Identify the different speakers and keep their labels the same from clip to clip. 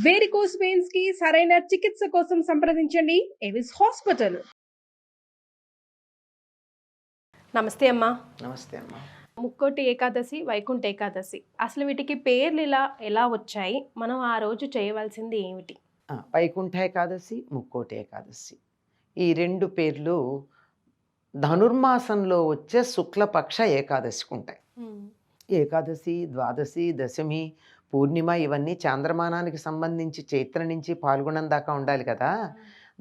Speaker 1: Varicose veins కి సరైన చికిత్స కోసం సంప్రదించండి ఎవిస్ హాస్పిటల్.
Speaker 2: నమస్తే అమ్మా.
Speaker 3: నమస్తే అమ్మా.
Speaker 2: ముక్కోటి ఏకాదశి, వైకుంఠ ఏకాదశి, అసలు వీటికి పేర్లు ఎలా వచ్చాయి? మనం ఆ రోజు చేయవలసింది ఏమిటి?
Speaker 3: వైకుంఠ ఏకాదశి, ముక్కోటి ఏకాదశి ఈ రెండు పేర్లు ధనుర్మాసంలో వచ్చే శుక్లపక్ష ఏకాదశికి ఉంటాయి. ఏకాదశి, ద్వాదశి, దశమి, పూర్ణిమ ఇవన్నీ చాంద్రమానానికి సంబంధించి చైత్ర నుంచి పాల్గొనం దాకా ఉండాలి కదా.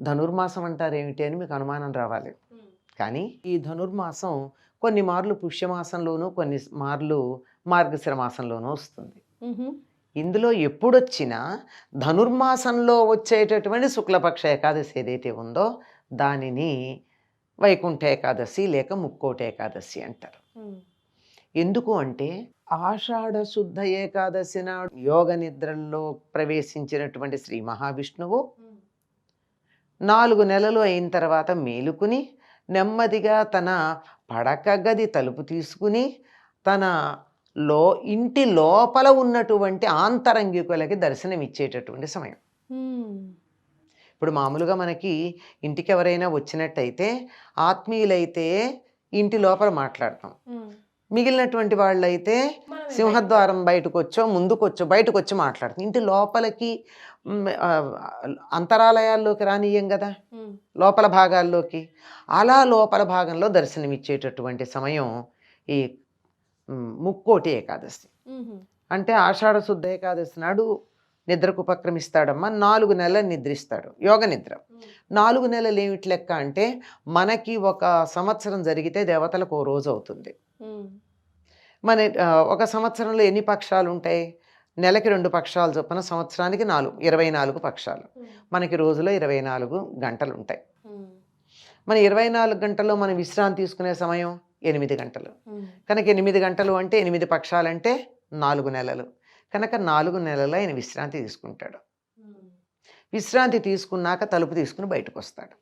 Speaker 3: ధనుర్మాసం అంటారు ఏమిటి అని మీకు అనుమానం రావాలి. కానీ ఈ ధనుర్మాసం కొన్ని మార్లు పుష్యమాసంలోనూ కొన్ని మార్లు మార్గశిర మాసంలోనూ వస్తుంది. ఇందులో ఎప్పుడొచ్చినా ధనుర్మాసంలో వచ్చేటటువంటి శుక్లపక్ష ఏకాదశి ఏదైతే ఉందో దానిని వైకుంఠ ఏకాదశి లేక ముక్కోటి ఏకాదశి అంటారు. ఎందుకు అంటే ఆషాఢ శుద్ధ ఏకాదశి నాడు యోగ నిద్రల్లో ప్రవేశించినటువంటి శ్రీ మహావిష్ణువు 4 నెలలు అయిన తర్వాత మేలుకుని నెమ్మదిగా తన పడక గది తలుపు తీసుకుని తన ఇంటి లోపల ఉన్నటువంటి ఆంతరంగికులకి దర్శనమిచ్చేటటువంటి సమయం. ఇప్పుడు మామూలుగా మనకి ఇంటికి ఎవరైనా వచ్చినట్టయితే ఆత్మీయులైతే ఇంటి లోపల మాట్లాడతాం, మిగిలినటువంటి వాళ్ళైతే సింహద్వారం బయటకు వచ్చో ముందుకొచ్చో బయటకు వచ్చి మాట్లాడతాం. ఇంటి లోపలికి అంతరాలయాల్లోకి రానియం కదా, లోపల భాగాల్లోకి. అలా లోపల భాగంలో దర్శనమిచ్చేటటువంటి సమయం ఈ ముక్కోటి ఏకాదశి. అంటే ఆషాఢ శుద్ధ ఏకాదశి నాడు నిద్రకు ఉపక్రమిస్తాడమ్మా. 4 నెలలు నిద్రిస్తాడు, యోగ నిద్ర. 4 నెలలు ఏమిటి లెక్క అంటే మనకి ఒక సంవత్సరం జరిగితే దేవతలకు ఓ రోజు అవుతుంది. మన ఒక సంవత్సరంలో ఎన్ని పక్షాలు ఉంటాయి? నెలకి 2 పక్షాలు చొప్పున సంవత్సరానికి 24 పక్షాలు. మనకి రోజులో 24 గంటలు ఉంటాయి. మన 24 గంటల్లో మనం విశ్రాంతి తీసుకునే సమయం 8 గంటలు. కనుక 8 గంటలు అంటే 8 పక్షాలంటే 4 నెలలు. కనుక 4 నెలలు ఆయన విశ్రాంతి తీసుకుంటాడు. విశ్రాంతి తీసుకున్నాక తలుపు తీసుకుని బయటకు వస్తాడు.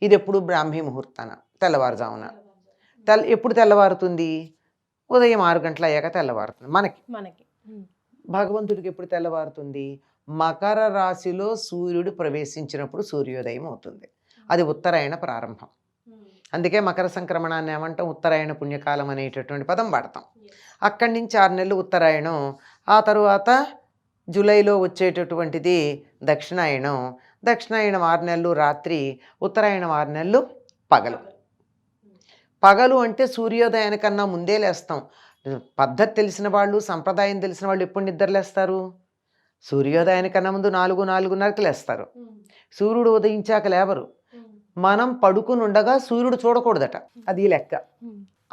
Speaker 3: ఇది ఎప్పుడు బ్రాహ్మీ ముహూర్తాన, తెల్లవారుజామున. ఎప్పుడు తెల్లవారుతుంది? ఉదయం 6 గంటలు అయ్యాక తెల్లవారుతుంది మనకి. భగవంతుడికి ఎప్పుడు తెల్లవారుతుంది? మకర రాశిలో సూర్యుడు ప్రవేశించినప్పుడు సూర్యోదయం అవుతుంది. అది ఉత్తరాయణ ప్రారంభం. అందుకే మకర సంక్రమణాన్ని ఏమంటాం? ఉత్తరాయణ పుణ్యకాలం అనేటటువంటి పదం వాడతాం. అక్కడి నుంచి 6 నెలలు ఉత్తరాయణం. ఆ తరువాత జూలైలో వచ్చేటటువంటిది దక్షిణాయనం. దక్షిణాయనం 6 నెలలు రాత్రి, ఉత్తరాయణం 6 నెలలు పగలు. పగలు అంటే సూర్యోదయానికన్నా ముందే లేస్తాం. పద్ధతి తెలిసిన వాళ్ళు, సంప్రదాయం తెలిసిన వాళ్ళు ఎప్పుడు నిద్రలేస్తారు? సూర్యోదయానికన్నా ముందు 4-4:30కి లేస్తారు. సూర్యుడు ఉదయించాక లేవరు. మనం పడుకుని ఉండగా సూర్యుడు చూడకూడదట, అది లెక్క.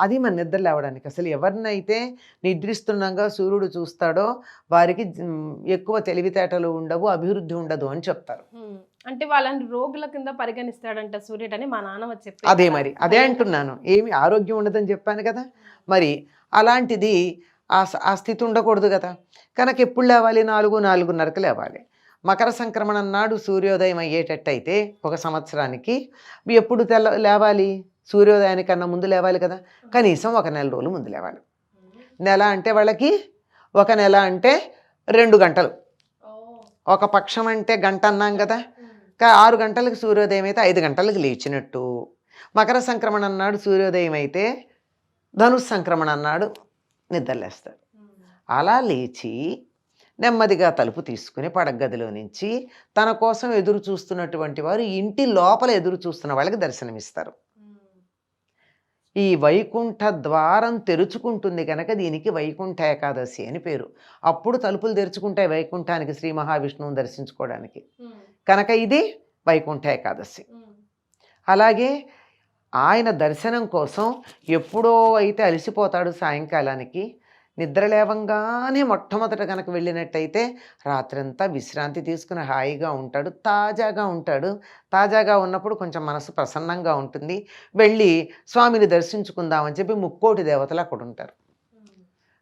Speaker 3: అది మన నిద్ర లేవడానికి. అసలు ఎవరినైతే నిద్రిస్తుండగా సూర్యుడు చూస్తాడో వారికి ఎక్కువ తెలివితేటలు ఉండవు, అభివృద్ధి ఉండదు అని చెప్తారు.
Speaker 2: అంటే వాళ్ళని రోగుల కింద పరిగణిస్తాడంట సూర్యుడు అని మా నాన్న వచ్చి చెప్పారు.
Speaker 3: అదే మరి అదే అంటున్నాను, ఏమి ఆరోగ్యం ఉండదని చెప్పాను కదా. మరి అలాంటిది ఆ స్థితి ఉండకూడదు కదా. కనుక ఎప్పుడు లేవాలి? 4-4:30కి లేవాలి. మకర సంక్రమణం నాడు సూర్యోదయం అయ్యేటట్టయితే ఒక సంవత్సరానికి ఎప్పుడు లేవాలి? సూర్యోదయానికన్నా ముందు లేవాలి కదా. కనీసం 1 నెల రోజులు ముందు లేవాలి. నెల అంటే వాళ్ళకి 1 నెల అంటే 2 గంటలు. ఒక పక్షం అంటే గంట అన్నాం కదా. 6 గంటలకు సూర్యోదయం అయితే 5 గంటలకు లేచినట్టు. మకర సంక్రమణం నాడు సూర్యోదయం అయితే ధనుస్ సంక్రమణం నాడు నిద్రలేస్తారు. అలా లేచి నెమ్మదిగా తలుపు తీసుకుని పడగదిలో నుంచి తన కోసం ఎదురు చూస్తున్నటువంటి వారు ఇంటి లోపల ఎదురు చూస్తున్న వాళ్ళకి దర్శనమిస్తారు. ఈ వైకుంఠ ద్వారం తెరుచుకుంటుంది కనుక దీనికి వైకుంఠ ఏకాదశి అని పేరు. అప్పుడు తలుపులు తెరుచుకుంటాయి వైకుంఠానికి, శ్రీ మహావిష్ణువుని దర్శించుకోవడానికి. కనుక ఇది వైకుంఠ ఏకాదశి. అలాగే ఆయన దర్శనం కోసం ఎప్పుడో అయితే అలసిపోతాడు సాయంకాలానికి, నిద్ర లేవంగానే మొట్టమొదట కనుక వెళ్ళినట్టయితే రాత్రంతా విశ్రాంతి తీసుకుని హాయిగా ఉంటాడు, తాజాగా ఉంటాడు. తాజాగా ఉన్నప్పుడు కొంచెం మనసు ప్రసన్నంగా ఉంటుంది. వెళ్ళి స్వామిని దర్శించుకుందామని చెప్పి ముక్కోటి దేవతలు అక్కడ ఉంటారు.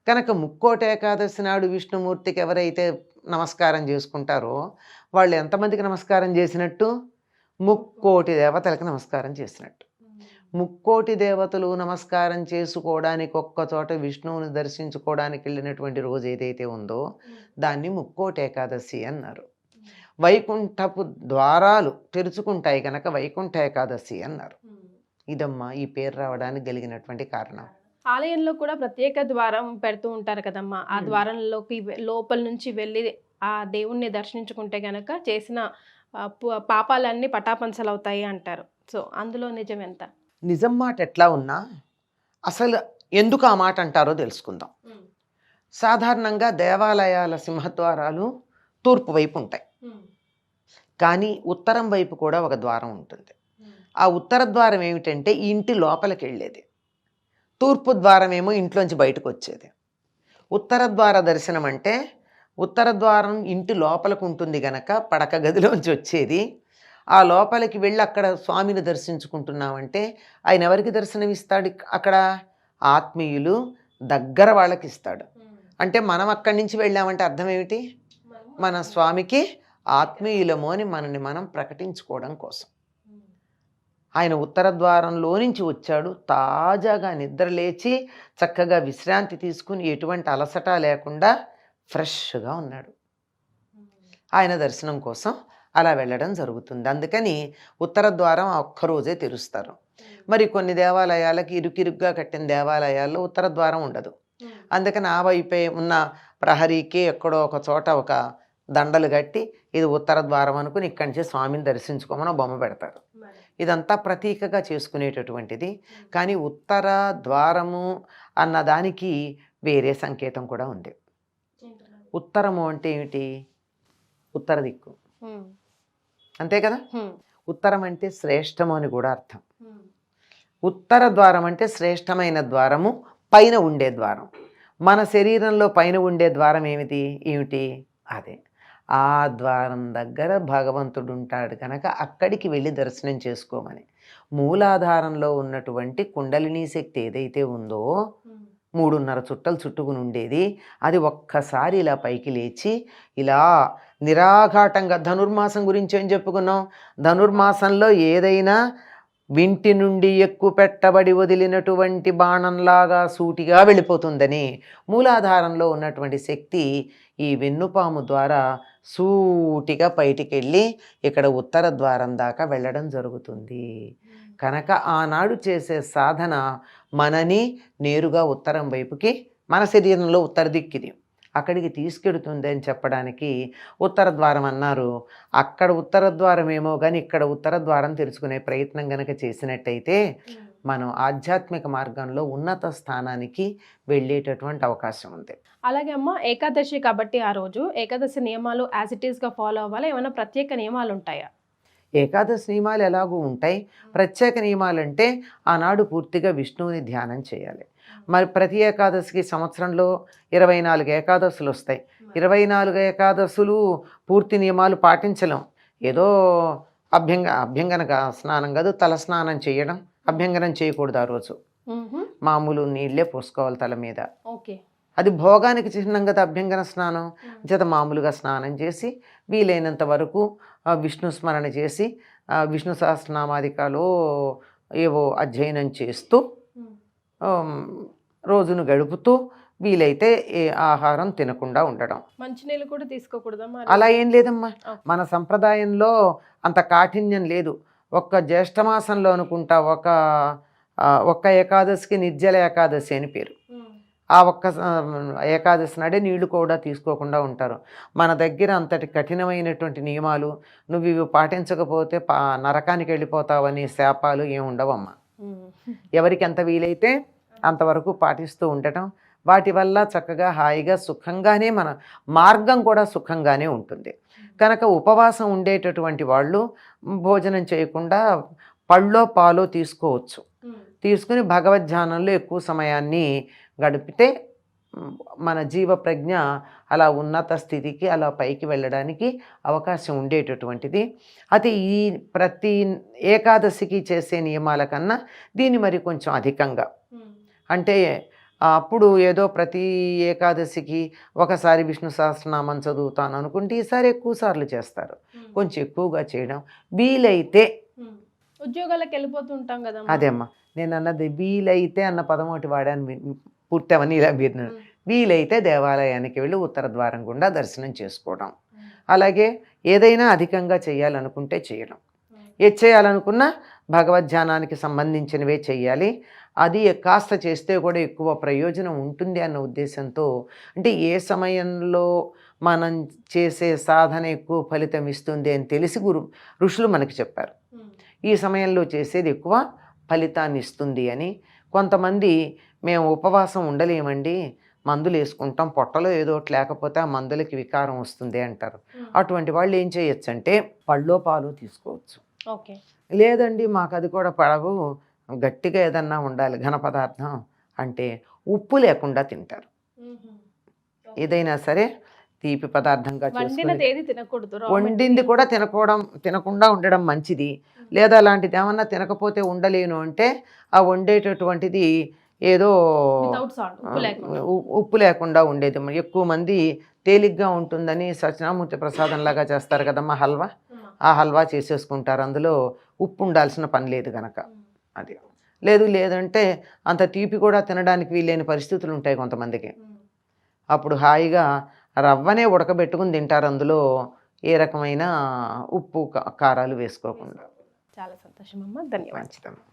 Speaker 3: కనుక ముక్కోటి ఏకాదశి నాడు విష్ణుమూర్తికి ఎవరైతే నమస్కారం చేసుకుంటారో వాళ్ళు ఎంతమందికి నమస్కారం చేసినట్టు? ముక్కోటి దేవతలకు నమస్కారం చేసినట్టు. ముక్కోటి దేవతలు నమస్కారం చేసుకోవడానికి ఒక్క చోట విష్ణువుని దర్శించుకోవడానికి వెళ్ళినటువంటి రోజు ఏదైతే ఉందో దాన్ని ముక్కోటి ఏకాదశి అన్నారు. వైకుంఠపు ద్వారాలు తెరుచుకుంటాయి కనుక వైకుంఠ ఏకాదశి అన్నారు. ఇదమ్మా ఈ పేరు రావడానికి కలిగినటువంటి కారణం.
Speaker 2: ఆలయంలో కూడా ప్రత్యేక ద్వారం పెడుతూ ఉంటారు కదమ్మా. ఆ ద్వారంలోకి లోపల నుంచి వెళ్ళి ఆ దేవుణ్ణి దర్శించుకుంటే గనక చేసిన పాపాలన్నీ పటాపంచలవుతాయి అంటారు. సో అందులో నిజం ఎంత?
Speaker 3: నిజం మాట ఎట్లా ఉన్నా అసలు ఎందుకు ఆ మాట అంటారో తెలుసుకుందాం. సాధారణంగా దేవాలయాల సింహద్వారాలు తూర్పు వైపు ఉంటాయి, కానీ ఉత్తరం వైపు కూడా ఒక ద్వారం ఉంటుంది. ఆ ఉత్తర ద్వారం ఏమిటంటే ఈ ఇంటి లోపలికి వెళ్ళేది, తూర్పు ద్వారం ఏమో ఇంట్లోంచి బయటకు వచ్చేది. ఉత్తర ద్వార దర్శనం అంటే ఉత్తర ద్వారం ఇంటి లోపలికి ఉంటుంది గనక పడక గదిలోంచి వచ్చేది. ఆ లోపలికి వెళ్ళి అక్కడ స్వామిని దర్శించుకుంటున్నామంటే ఆయన ఎవరికి దర్శనం ఇస్తాడు? అక్కడ ఆత్మీయులు దగ్గర వాళ్ళకి ఇస్తాడు. అంటే మనం అక్కడి నుంచి వెళ్ళామంటే అర్థం ఏమిటి? మన స్వామికి ఆత్మీయులము అని మనని మనం ప్రకటించుకోవడం కోసం. ఆయన ఉత్తర ద్వారంలో నుంచి వచ్చాడు, తాజాగా నిద్ర లేచి చక్కగా విశ్రాంతి తీసుకుని ఎటువంటి అలసట లేకుండా ఫ్రెష్గా ఉన్నాడు. ఆయన దర్శనం కోసం అలా వెళ్ళడం జరుగుతుంది. అందుకని ఉత్తర ద్వారం ఒక్కరోజే తెరుస్తారు. మరి కొన్ని దేవాలయాలకి ఇరుకిరుగ్గా కట్టిన దేవాలయాల్లో ఉత్తర ద్వారం ఉండదు. అందుకని ఆ వైపే ఉన్న ప్రహరీకి ఎక్కడో ఒక చోట ఒక దండలు కట్టి ఇది ఉత్తర ద్వారం అనుకుని ఇక్కడి నుంచి స్వామిని దర్శించుకోమని బొమ్మ పెడతారు. ఇదంతా ప్రతీకగా చేసుకునేటటువంటిది. కానీ ఉత్తర ద్వారము అన్న దానికి వేరే సంకేతం కూడా ఉంది. ఉత్తరము అంటే ఏమిటి? ఉత్తర దిక్కు, అంతే కదా. ఉత్తరం అంటే శ్రేష్టము అని కూడా అర్థం. ఉత్తర ద్వారం అంటే శ్రేష్టమైన ద్వారము, పైన ఉండే ద్వారం. మన శరీరంలో పైన ఉండే ద్వారం ఏమిటి? అదే ఆ ద్వారం దగ్గర భగవంతుడు ఉంటాడు కనుక అక్కడికి వెళ్ళి దర్శనం చేసుకోమని. మూలాధారంలో ఉన్నటువంటి కుండలినీ శక్తి ఏదైతే ఉందో 3.5 చుట్టలు చుట్టుకుని ఉండేది, అది ఒక్కసారి ఇలా పైకి లేచి ఇలా నిరాఘాటంగా, ధనుర్మాసం గురించి ఏం చెప్పుకున్నాం? ధనుర్మాసంలో ఏదైనా వింటి నుండి ఎక్కువ పెట్టబడి వదిలినటువంటి బాణంలాగా సూటిగా వెళ్ళిపోతుందని మూలాధారంలో ఉన్నటువంటి శక్తి ఈ వెన్నుపాము ద్వారా సూటిగా బయటికి వెళ్ళి ఇక్కడ ఉత్తర ద్వారం దాకా వెళ్ళడం జరుగుతుంది. కనుక ఆనాడు చేసే సాధన మనని నేరుగా ఉత్తరం వైపుకి, మన శరీరంలో ఉత్తర దిక్కిది, అక్కడికి తీసుకెడుతుంది అని చెప్పడానికి ఉత్తర ద్వారం అన్నారు. అక్కడ ఉత్తర ద్వారం ఏమో కానీ ఇక్కడ ఉత్తర ద్వారం తెరుచుకునే ప్రయత్నం కనుక చేసినట్టయితే మనం ఆధ్యాత్మిక మార్గంలో ఉన్నత స్థానానికి వెళ్ళేటటువంటి అవకాశం ఉంది.
Speaker 2: అలాగే అమ్మ, ఏకాదశి కాబట్టి ఆ రోజు ఏకాదశి నియమాలు యాజ్ ఇట్ ఈస్గా ఫాలో అవ్వాలి, ఏమైనా ప్రత్యేక నియమాలు ఉంటాయా?
Speaker 3: ఏకాదశి నియమాలు ఎలాగూ ఉంటాయి. ప్రత్యేక నియమాలు అంటే ఆనాడు పూర్తిగా విష్ణువుని ధ్యానం చేయాలి. మరి ప్రతి ఏకాదశికి సంవత్సరంలో 24 ఏకాదశులు వస్తాయి. 24 ఏకాదశులు పూర్తి నియమాలు పాటించలేం. ఏదో అభ్యంగన స్నానం కాదు, తల స్నానం చేయడం, అభ్యంగనం చేయకూడదు ఆ రోజు. మామూలు నీళ్ళే పోసుకోవాలి తల మీద.
Speaker 2: ఓకే,
Speaker 3: అది భోగానికి చిహ్నం కదా అభ్యంగన స్నానం. చేత మామూలుగా స్నానం చేసి వీలైనంత వరకు విష్ణు స్మరణ చేసి విష్ణు సహస్రనామాదికాలు ఏవో అధ్యయనం చేస్తూ రోజును గడుపుతూ వీలైతే ఏ ఆహారం తినకుండా ఉండడం.
Speaker 2: మంచినీళ్ళు కూడా తీసుకోకూడదమ్మా?
Speaker 3: అలా ఏం లేదమ్మా, మన సంప్రదాయంలో అంత కాఠిన్యం లేదు. ఒక్క జ్యేష్ఠమాసంలో అనుకుంటా ఒక్క ఏకాదశికి నిర్జల ఏకాదశి అని పేరు. ఆ ఒక్క ఏకాదశి నాడే నీళ్లు కూడా తీసుకోకుండా ఉంటారు. మన దగ్గర అంతటి కఠినమైనటువంటి నియమాలు, నువ్వు ఇవి పాటించకపోతే నరకానికి వెళ్ళిపోతావని శాపాలు ఏమి ఉండవమ్మా. ఎవరికి ఎంత వీలైతే అంతవరకు పాటిస్తూ ఉండటం, వాటి వల్ల చక్కగా హాయిగా సుఖంగానే మన మార్గం కూడా సుఖంగానే ఉంటుంది. కనుక ఉపవాసం ఉండేటటువంటి వాళ్ళు భోజనం చేయకుండా పళ్ళో పాలో తీసుకోవచ్చు. తీసుకుని భగవద్ధ్యానంలో ఎక్కువ సమయాన్ని గడిపితే మన జీవ ప్రజ్ఞ అలా ఉన్నత స్థితికి అలా పైకి వెళ్ళడానికి అవకాశం ఉండేటటువంటిది. అది ఈ ప్రతి ఏకాదశికి చేసే నియమాల కన్నా దీన్ని మరి కొంచెం అధికంగా, అంటే అప్పుడు ఏదో ప్రతి ఏకాదశికి ఒకసారి విష్ణు సహస్రనామం చదువుతాను అనుకుంటే ఈసారి ఎక్కువ సార్లు చేస్తారు. కొంచెం ఎక్కువగా చేయడం వీలైతే.
Speaker 2: ఉద్యోగాలకు వెళ్ళిపోతుంటాం కదా.
Speaker 3: అదేమ్మా నేను అన్నది, వీలైతే అన్న పదం ఒకటి వాడాను, పుట్టమని ఇలా మీరు వీలైతే దేవాలయానికి వెళ్ళి ఉత్తర ద్వారం గుండా దర్శనం చేసుకోవడం. అలాగే ఏదైనా అధికంగా చేయాలనుకుంటే చేయడం, ఏది చేయాలనుకున్నా భగవద్ధ్యానానికి సంబంధించినవే చెయ్యాలి. అది కాస్త చేస్తే కూడా ఎక్కువ ప్రయోజనం ఉంటుంది అన్న ఉద్దేశంతో, అంటే ఏ సమయంలో మనం చేసే సాధన ఎక్కువ ఫలితం ఇస్తుంది అని తెలిసి ఋషులు మనకి చెప్పారు. ఈ సమయంలో చేసేది ఎక్కువ ఫలితాన్ని ఇస్తుంది అని. కొంతమంది మేము ఉపవాసం ఉండలేమండి, మందులు వేసుకుంటాం, పొట్టలో ఏదో ఒకటి లేకపోతే ఆ మందులకి వికారం వస్తుంది అంటారు. అటువంటి వాళ్ళు ఏం చేయొచ్చు అంటే పళ్ళో పాలు తీసుకోవచ్చు.
Speaker 2: ఓకే.
Speaker 3: లేదండి మాకు అది కూడా పడవు, గట్టిగా ఏదన్నా ఉండాలి ఘన పదార్థం అంటే ఉప్పు లేకుండా తింటారు. ఏదైనా సరే తీపి పదార్థంగా చేసుకుని
Speaker 2: వండినది ఏది తినకూడదు.
Speaker 3: వండింది కూడా తినకుండా ఉండడం మంచిది. లేదా అలాంటిది ఏమన్నా తినకపోతే ఉండలేను అంటే ఆ వండేటటువంటిది ఏదో
Speaker 2: వితౌట్ సాల్ట్, ఉప్పు లేకుండా.
Speaker 3: ఉప్పు లేకుండా ఉండేది. ఎక్కువ మంది తేలిగ్గా ఉంటుందని సత్యనామూర్తి ప్రసాదం లాగా చేస్తారు కదమ్మా హల్వా, ఆ హల్వా చేసేసుకుంటారు. అందులో ఉప్పు ఉండాల్సిన పని లేదు కనుక. అది లేదంటే అంత తీపి కూడా తినడానికి వీలైన పరిస్థితులు ఉంటాయి కొంతమందికి. అప్పుడు హాయిగా రవ్వనే ఉడకబెట్టుకుని తింటారు, అందులో ఏ రకమైన ఉప్పు కారాలు వేసుకోకుండా.
Speaker 2: చాలా సంతోషం అమ్మా, ధన్యవాదాలు.
Speaker 3: మంచిదమ్మా.